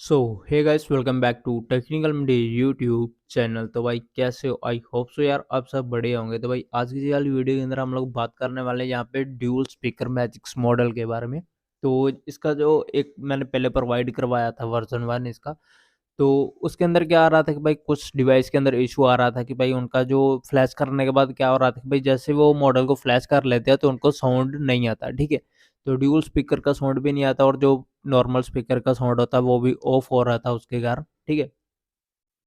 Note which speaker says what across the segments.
Speaker 1: So hey guys, welcome back to technical Monday YouTube channel. तो भाई कैसे हो? आई होप सो यार आप सब बढ़िया होंगे। तो भाई आज की वाली वीडियो के अंदर हम लोग बात करने वाले हैं यहाँ पे ड्यूल स्पीकर मैजिक्स मॉडल के बारे में। तो इसका जो एक मैंने पहले प्रोवाइड करवाया था वर्जन 1 इसका, तो उसके अंदर क्या आ रहा था कि भाई कुछ डिवाइस के अंदर इशू आ रहा था कि भाई उनका जो फ्लैश करने के बाद क्या हो रहा था कि भाई जैसे वो मॉडल को फ्लैश कर लेते हैं तो उनको साउंड नहीं आता। ठीक है, तो ड्यूल स्पीकर का साउंड भी नहीं आता और जो नॉर्मल स्पीकर का साउंड होता है वो भी ऑफ हो रहा था उसके कारण। ठीक है,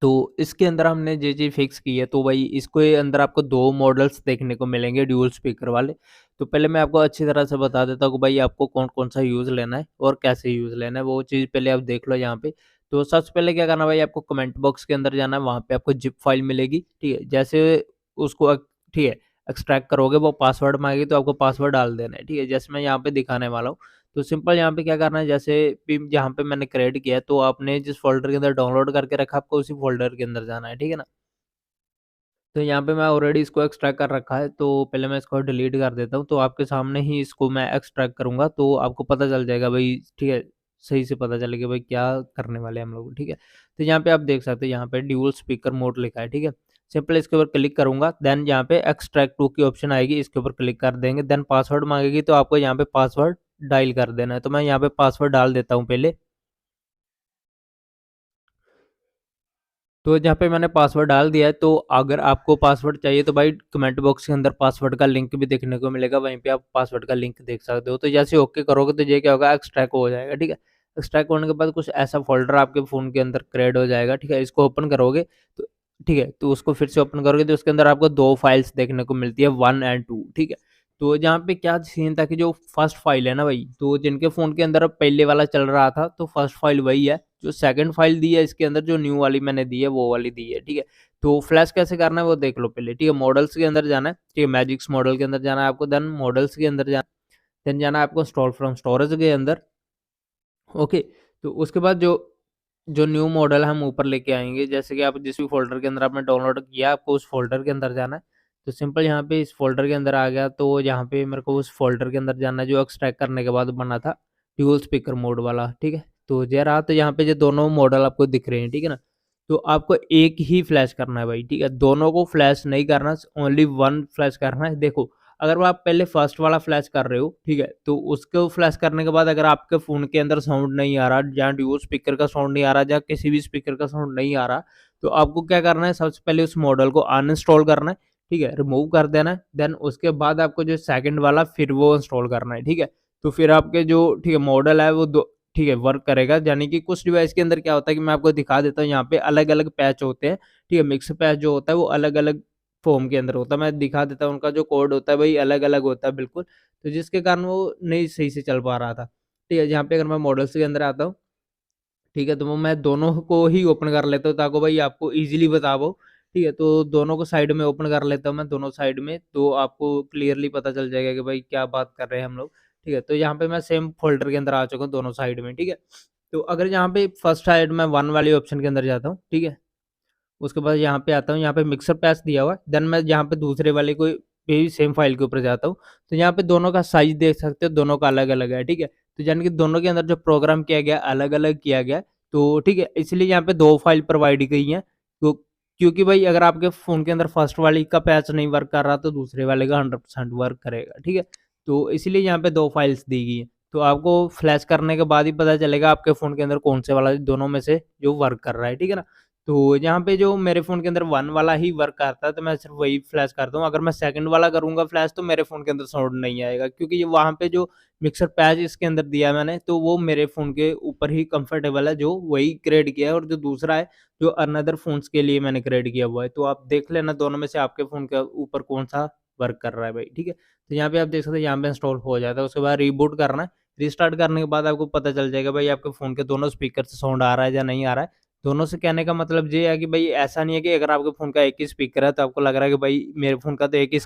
Speaker 1: तो इसके अंदर हमने ये चीज़ फिक्स की है। तो भाई इसके अंदर आपको 2 मॉडल्स देखने को मिलेंगे ड्यूल स्पीकर वाले। तो पहले मैं आपको अच्छी तरह से बता देता हूँ कि भाई आपको कौन-कौन सा यूज़ लेना है और कैसे यूज़ लेना है, वो चीज़ पहले आप देख लो यहाँ पे। तो सबसे पहले क्या करना है भाई, आपको कमेंट बॉक्स के अंदर जाना है, वहाँ पे आपको ज़िप फाइल मिलेगी। ठीक है, जैसे उसको ठीक है, एक्सट्रैक्ट करोगे वो पासवर्ड माँगेगी तो आपको पासवर्ड डाल देना है। ठीक है, जैसे मैं यहाँ पे दिखाने वाला हूँ। तो सिंपल यहाँ पे क्या करना है, जैसे पिन जहाँ पे मैंने क्रिएट किया है तो आपने जिस फ़ोल्डर के अंदर डाउनलोड करके रखा है आपको उसी फ़ोल्डर के अंदर जाना है, ठीक है ना? तो यहाँ पे मैं ऑलरेडी इसको एक्सट्रैक्ट कर रखा है, तो पहले मैं इसको डिलीट कर देता हूँ। तो आपके सामने ही इसको मैं एक्सट्रैक्ट करूँगा तो आपको पता चल जाएगा भाई। ठीक है, सही से पता चलेगा भाई क्या करने वाले हैं हम लोग। ठीक है, तो यहाँ पे आप देख सकते हैं यहाँ पे ड्यूल स्पीकर मोड लिखा है। ठीक है, सिंपल इसके ऊपर क्लिक करूँगा, देन यहाँ पे एक्सट्रैक्ट टू की ऑप्शन आएगी, इसके ऊपर क्लिक कर देंगे, देन पासवर्ड माँगेगी तो आपको यहाँ पे पासवर्ड डायल कर देना है। तो मैं यहाँ पे पासवर्ड डाल देता हूँ पहले। तो जहाँ पे मैंने पासवर्ड डाल दिया है, तो अगर आपको पासवर्ड चाहिए तो भाई कमेंट बॉक्स के अंदर पासवर्ड का लिंक भी देखने को मिलेगा, वहीं पे आप पासवर्ड का लिंक देख सकते हो। तो जैसे ओके करोगे तो ये क्या होगा, एक्सट्रैक्ट हो जाएगा। ठीक है, एक्सट्रैक्ट होने के बाद कुछ ऐसा फोल्डर आपके फ़ोन के अंदर क्रिएट हो जाएगा। ठीक है, इसको ओपन करोगे तो ठीक है, तो उसको फिर से ओपन करोगे तो उसके अंदर आपको 2 फाइल्स देखने को मिलती है, 1 एंड 2। ठीक है, तो जहाँ पे क्या सीन था कि जो फर्स्ट फाइल है ना भाई, तो जिनके फ़ोन के अंदर पहले वाला चल रहा था तो फर्स्ट फाइल वही है। जो सेकंड फाइल दी है इसके अंदर, जो न्यू वाली मैंने दी है वो वाली दी है। ठीक है, तो फ्लैश कैसे करना है वो देख लो पहले। ठीक है, मॉडल्स के अंदर जाना है। ठीक है, मैजिक्स मॉडल के अंदर जाना है आपको, देन मॉडल्स के अंदर जाना, देन जाना है आपको इंस्टॉल फ्रॉम स्टोरेज के अंदर। ओके, तो उसके बाद जो जो न्यू मॉडल हम ऊपर लेके आएँगे, जैसे कि आप जिस भी फ़ोल्डर के अंदर आपने डाउनलोड किया, आपको उस फ़ोल्डर के अंदर जाना है। तो सिंपल यहाँ पे इस फ़ोल्डर के अंदर आ गया, तो यहाँ पे मेरे को उस फ़ोल्डर के अंदर जाना है जो एक्सट्रैक्ट करने के बाद बना था, ड्यूल स्पीकर मोड वाला। ठीक है, तो ये रहा। तो यहाँ पे ये दोनों मॉडल आपको दिख रहे हैं, ठीक है ना? तो आपको एक ही फ्लैश करना है भाई, ठीक है? दोनों को फ्लैश नहीं करना, ओनली 1 फ्लैश करना है। देखो, अगर वो आप पहले फर्स्ट वाला फ्लैश कर रहे हो, ठीक है? तो उसको फ्लैश करने के बाद अगर आपके फ़ोन के अंदर साउंड नहीं आ रहा, जहाँ ड्यूल स्पीकर का साउंड नहीं आ रहा, जहाँ किसी भी स्पीकर का साउंड नहीं आ रहा, तो आपको क्या करना है, सबसे पहले उस मॉडल को अनइंस्टॉल करना है, ठीक है? रिमूव कर देना है, देन उसके बाद आपको जो सेकंड वाला फिर वो इंस्टॉल करना है, ठीक है? तो फिर आपके जो ठीक है मॉडल है वो दो ठीक है वर्क करेगा। यानी कि कुछ डिवाइस के अंदर क्या होता है कि मैं आपको दिखा देता हूँ, यहाँ पे अलग-अलग पैच होते हैं, ठीक है? मिक्स पैच जो होता है वो अलग-अलग फ़ॉर्म के अंदर होता है। मैं दिखा देता हूँ, उनका जो कोड होता है वही अलग-अलग होता है बिल्कुल, तो जिसके कारण वो नहीं सही से चल पा रहा था। ठीक है, यहाँ पे अगर मैं मॉडल्स के अंदर आता हूँ, ठीक है, तो वो मैं दोनों को ही ओपन कर लेता हूँ ताकि भाई आपको ईज़िली बता पाऊँ। ठीक है, तो दोनों को साइड में ओपन कर लेता हूँ मैं, दोनों साइड में, तो आपको क्लियरली पता चल जाएगा कि भाई क्या बात कर रहे हैं हम लोग। ठीक है, तो यहाँ पे मैं सेम फ़ोल्डर के अंदर आ चुका हूँ दोनों साइड में, ठीक है। तो अगर यहाँ पे फर्स्ट साइड में 1 वाले ऑप्शन के अंदर जाता हूँ, ठीक है। उसके बाद यहाँ पे आता हूँ, यहाँ पे मिक्सर पैच दिया हुआ है, देन मैं यहाँ पे दूसरे वाले को भी सेम फाइल के ऊपर जाता हूँ, तो यहाँ पे दोनों का साइज़ देख सकते हो, दोनों का अलग-अलग है, ठीक है? तो यानी कि दोनों के अंदर जो प्रोग्राम किया गया है, अलग-अलग किया गया है, तो ठीक है, इसलिए यहाँ पे 2 फाइल प्रोवाइड की गई हैं। तो क्योंकि भाई अगर आपके फ़ोन के अंदर फर्स्ट वाले का पैच नहीं वर्क कर रहा, तो दूसरे वाले का 100% वर्क करेगा, ठीक है? तो इसीलिए यहाँ पे 2 फाइल्स दी गई हैं। तो आपको फ्लैश करने के बाद ही पता चलेगा आपके फ़ोन के अंदर कौन से वाला दोनों में से जो वर्क कर रहा है, ठीक है ना? तो यहाँ पे जो मेरे फ़ोन के अंदर 1 वाला ही वर्क करता है, तो मैं सिर्फ़ वही फ्लैश करता हूँ। अगर मैं सेकंड वाला करूँगा फ्लैश तो मेरे फ़ोन के अंदर साउंड नहीं आएगा, क्योंकि ये वहाँ पे जो मिक्सर पैच इसके अंदर दिया है मैंने, तो वो मेरे फ़ोन के ऊपर ही कंफर्टेबल है, जो वही क्रिएट किया है, और जो दूसरा है, जो अनदर फ़ोन्स के लिए मैंने क्रिएट किया हुआ है। तो आप देख लेना दोनों में से आपके फ़ोन के ऊपर कौन-सा वर्क कर रहा है भाई, ठीक है? तो यहाँ पे आप देख सकते हैं, यहाँ पे इंस्टॉल हो जाता है, उसके बाद रिबूट करना है। रिस्टार्ट करने के बाद आपको पता चल जाएगा भाई आपके फ़ोन के दोनों स्पीकर से साउंड आ रहा है या नहीं आ रहा है। दोनों से कहने का मतलब ये है कि भाई ऐसा नहीं है कि अगर आपके फ़ोन का एक ही स्पीकर है तो आपको लग रहा है कि भाई मेरे फ़ोन का तो एक ही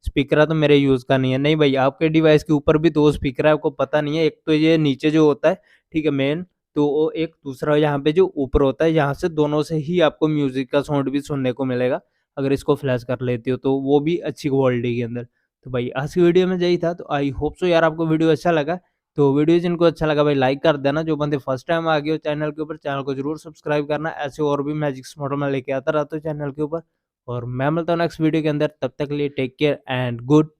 Speaker 1: स्पीकर है तो मेरे यूज़ का नहीं है। नहीं भाई, आपके डिवाइस के ऊपर भी 2 स्पीकर है, आपको पता नहीं है। एक तो ये नीचे जो होता है, ठीक है, मेन, तो वो एक दूसरा यहाँ पे जो ऊपर होता है, यहाँ से दोनों से ही आपको म्यूज़िक का साउंड भी सुनने को मिलेगा, अगर इसको फ्लैश कर लेते हो तो, वो भी अच्छी क्वालिटी के अंदर। तो भाई आज की वीडियो में यही था, तो आई होप सो यार आपको वीडियो अच्छा लगा। तो वीडियो जिनको अच्छा लगा भाई लाइक कर देना, जो बंदे फर्स्ट टाइम आ गए हो चैनल के ऊपर, चैनल को जरूर सब्सक्राइब करना। ऐसे और भी मैजिक्स मॉडल मैं लेके आता रहता हूँ चैनल के ऊपर। और मैं मिलता हूँ नेक्स्ट वीडियो के अंदर, तब तक के लिए टेक केयर एंड गुड